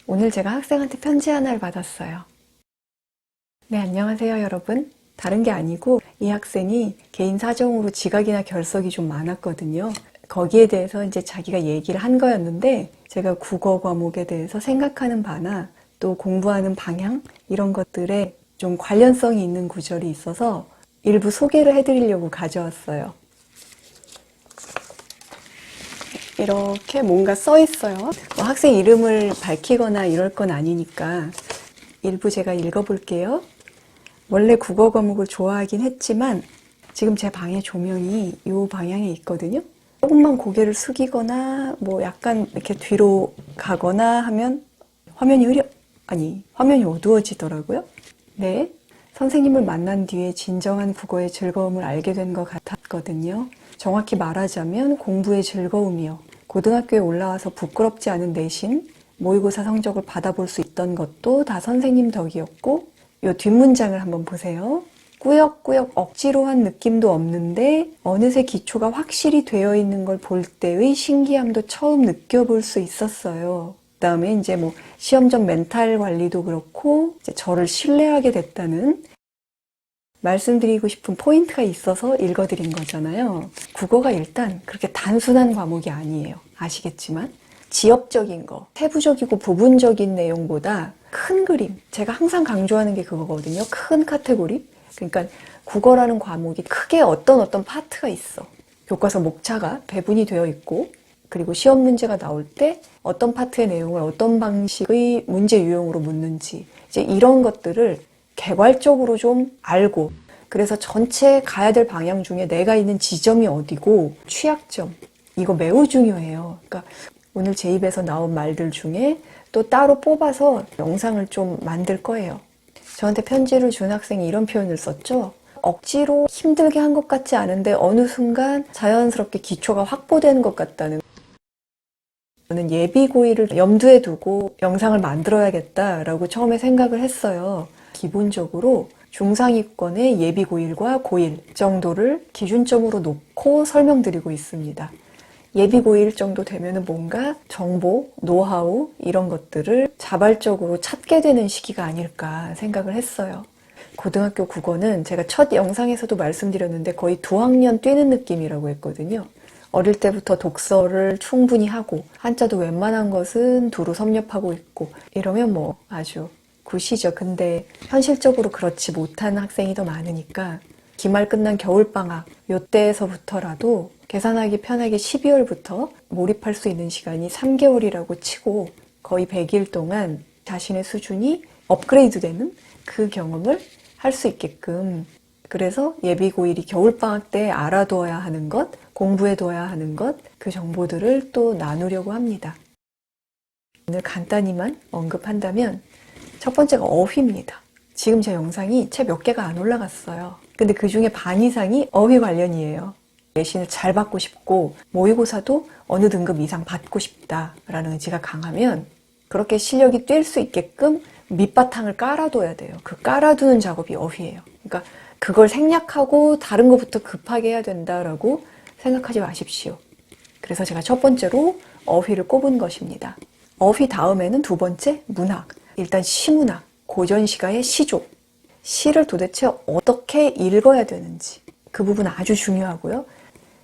오늘 제가 학생한테 편지 하나를 받았어요. 네, 안녕하세요, 여러분. 다른 게 아니고 이 학생이 개인 사정으로 지각이나 결석이 좀 많았거든요. 거기에 대해서 이제 자기가 얘기를 한 거였는데 제가 국어 과목에 대해서 생각하는 바나 또 공부하는 방향 이런 것들에 좀 관련성이 있는 구절이 있어서 일부 소개를 해드리려고 가져왔어요. 이렇게 뭔가 써 있어요. 뭐 학생 이름을 밝히거나 이럴 건 아니니까 일부 제가 읽어볼게요. 원래 국어 과목을 좋아하긴 했지만 지금 제 방의 조명이 이 방향에 있거든요. 조금만 고개를 숙이거나 뭐 약간 이렇게 뒤로 가거나 하면 화면이 어두워지더라고요. 네. 선생님을 만난 뒤에 진정한 국어의 즐거움을 알게 된 것 같았거든요. 정확히 말하자면 공부의 즐거움이요. 고등학교에 올라와서 부끄럽지 않은 내신, 모의고사 성적을 받아볼 수 있던 것도 다 선생님 덕이었고, 이 뒷문장을 한번 보세요. 꾸역꾸역 억지로 한 느낌도 없는데 어느새 기초가 확실히 되어 있는 걸 볼 때의 신기함도 처음 느껴볼 수 있었어요. 그다음에 이제 뭐 시험적 멘탈 관리도 그렇고 이제 저를 신뢰하게 됐다는 말씀드리고 싶은 포인트가 있어서 읽어드린 거잖아요. 국어가 일단 그렇게 단순한 과목이 아니에요. 아시겠지만 지엽적인 거, 세부적이고 부분적인 내용보다 큰 그림, 제가 항상 강조하는 게 그거거든요. 큰 카테고리. 그러니까 국어라는 과목이 크게 어떤 파트가 있어. 교과서 목차가 배분이 되어 있고 그리고 시험 문제가 나올 때 어떤 파트의 내용을 어떤 방식의 문제 유형으로 묻는지 이제 이런 것들을 개괄적으로 좀 알고 그래서 전체 가야 될 방향 중에 내가 있는 지점이 어디고 취약점 이거 매우 중요해요. 그러니까 오늘 제 입에서 나온 말들 중에 또 따로 뽑아서 영상을 좀 만들 거예요. 저한테 편지를 준 학생이 이런 표현을 썼죠. 억지로 힘들게 한 것 같지 않은데 어느 순간 자연스럽게 기초가 확보된 것 같다는. 저는 예비고일을 염두에 두고 영상을 만들어야겠다라고 처음에 생각을 했어요. 기본적으로 중상위권의 예비고일과 고1 정도를 기준점으로 놓고 설명드리고 있습니다. 예비고1 정도 되면 뭔가 정보, 노하우 이런 것들을 자발적으로 찾게 되는 시기가 아닐까 생각을 했어요. 고등학교 국어는 제가 첫 영상에서도 말씀드렸는데 거의 두 학년 뛰는 느낌이라고 했거든요. 어릴 때부터 독서를 충분히 하고 한자도 웬만한 것은 두루 섭렵하고 있고 이러면 뭐 아주 굿이죠. 근데 현실적으로 그렇지 못한 학생이 더 많으니까 기말 끝난 겨울방학 요때에서부터라도 계산하기 편하게 12월부터 몰입할 수 있는 시간이 3개월이라고 치고 거의 100일 동안 자신의 수준이 업그레이드되는 그 경험을 할 수 있게끔 그래서 예비고1이 겨울방학 때 알아두어야 하는 것, 공부해둬야 하는 것, 그 정보들을 또 나누려고 합니다. 오늘 간단히만 언급한다면 첫 번째가 어휘입니다. 지금 제 영상이 채 몇 개가 안 올라갔어요. 근데 그 중에 반 이상이 어휘 관련이에요. 내신을 잘 받고 싶고 모의고사도 어느 등급 이상 받고 싶다라는 의지가 강하면 그렇게 실력이 뛸 수 있게끔 밑바탕을 깔아둬야 돼요. 그 깔아두는 작업이 어휘예요. 그러니까 그걸 생략하고 다른 것부터 급하게 해야 된다라고 생각하지 마십시오. 그래서 제가 첫 번째로 어휘를 꼽은 것입니다. 어휘 다음에는 두 번째 문학. 일단 시문학, 고전시가의 시조. 시를 도대체 어떻게 읽어야 되는지 그 부분 아주 중요하고요.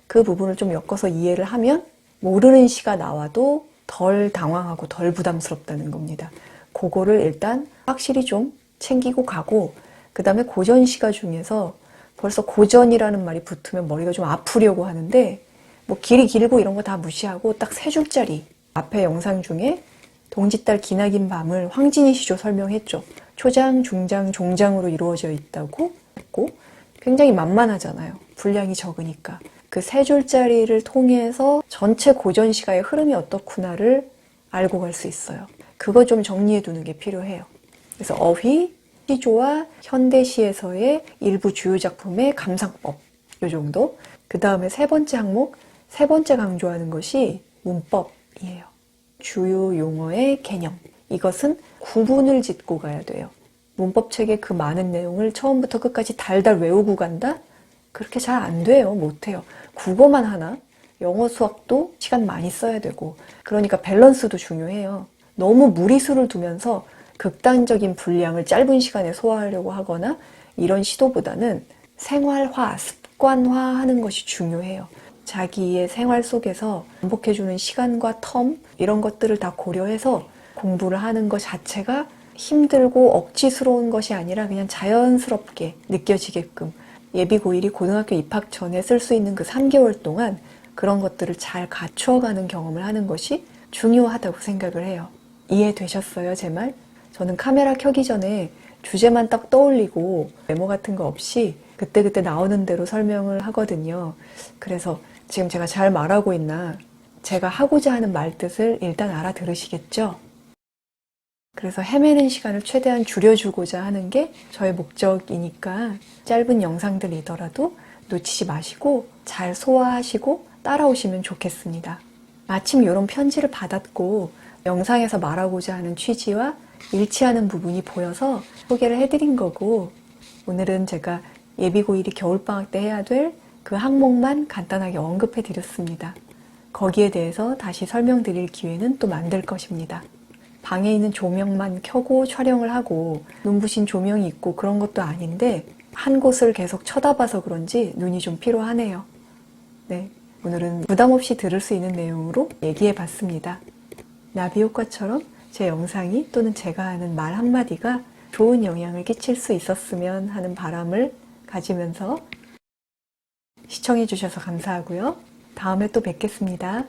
그 부분을 좀 엮어서 이해를 하면 모르는 시가 나와도 덜 당황하고 덜 부담스럽다는 겁니다. 그거를 일단 확실히 좀 챙기고 가고 그 다음에 고전시가 중에서 벌써 고전이라는 말이 붙으면 머리가 좀 아프려고 하는데 뭐 길이 길고 이런 거 다 무시하고 딱 세 줄짜리 앞에 영상 중에 동짓달 기나긴 밤을 황진이 시조 설명했죠. 초장, 중장, 종장으로 이루어져 있다고 했고 굉장히 만만하잖아요. 분량이 적으니까. 그 세 줄짜리를 통해서 전체 고전시가의 흐름이 어떻구나를 알고 갈 수 있어요. 그거 좀 정리해 두는 게 필요해요. 그래서 어휘, 시조와 현대시에서의 일부 주요 작품의 감상법 요 정도. 그 다음에 세 번째 항목, 세 번째 강조하는 것이 문법이에요. 주요 용어의 개념. 이것은 구분을 짓고 가야 돼요. 문법책의 그 많은 내용을 처음부터 끝까지 달달 외우고 간다? 그렇게 잘 안 돼요. 못해요. 국어만 하나? 영어 수학도 시간 많이 써야 되고 그러니까 밸런스도 중요해요. 너무 무리수를 두면서 극단적인 분량을 짧은 시간에 소화하려고 하거나 이런 시도보다는 생활화, 습관화하는 것이 중요해요. 자기의 생활 속에서 반복해주는 시간과 텀 이런 것들을 다 고려해서 공부를 하는 것 자체가 힘들고 억지스러운 것이 아니라 그냥 자연스럽게 느껴지게끔 예비고1이 고등학교 입학 전에 쓸 수 있는 그 3개월 동안 그런 것들을 잘 갖추어가는 경험을 하는 것이 중요하다고 생각을 해요. 이해되셨어요, 제 말? 저는 카메라 켜기 전에 주제만 딱 떠올리고 메모 같은 거 없이 그때그때 나오는 대로 설명을 하거든요. 그래서 지금 제가 잘 말하고 있나 제가 하고자 하는 말뜻을 일단 알아들으시겠죠? 그래서 헤매는 시간을 최대한 줄여주고자 하는 게 저의 목적이니까 짧은 영상들이더라도 놓치지 마시고 잘 소화하시고 따라오시면 좋겠습니다. 마침 이런 편지를 받았고 영상에서 말하고자 하는 취지와 일치하는 부분이 보여서 소개를 해드린 거고, 오늘은 제가 예비고1이 겨울방학 때 해야 될 그 항목만 간단하게 언급해 드렸습니다. 거기에 대해서 다시 설명드릴 기회는 또 만들 것입니다. 방에 있는 조명만 켜고 촬영을 하고 눈부신 조명이 있고 그런 것도 아닌데 한 곳을 계속 쳐다봐서 그런지 눈이 좀 피로하네요. 네, 오늘은 부담 없이 들을 수 있는 내용으로 얘기해 봤습니다. 나비 효과처럼 제 영상이 또는 제가 하는 말 한마디가 좋은 영향을 끼칠 수 있었으면 하는 바람을 가지면서 시청해 주셔서 감사하고요. 다음에 또 뵙겠습니다.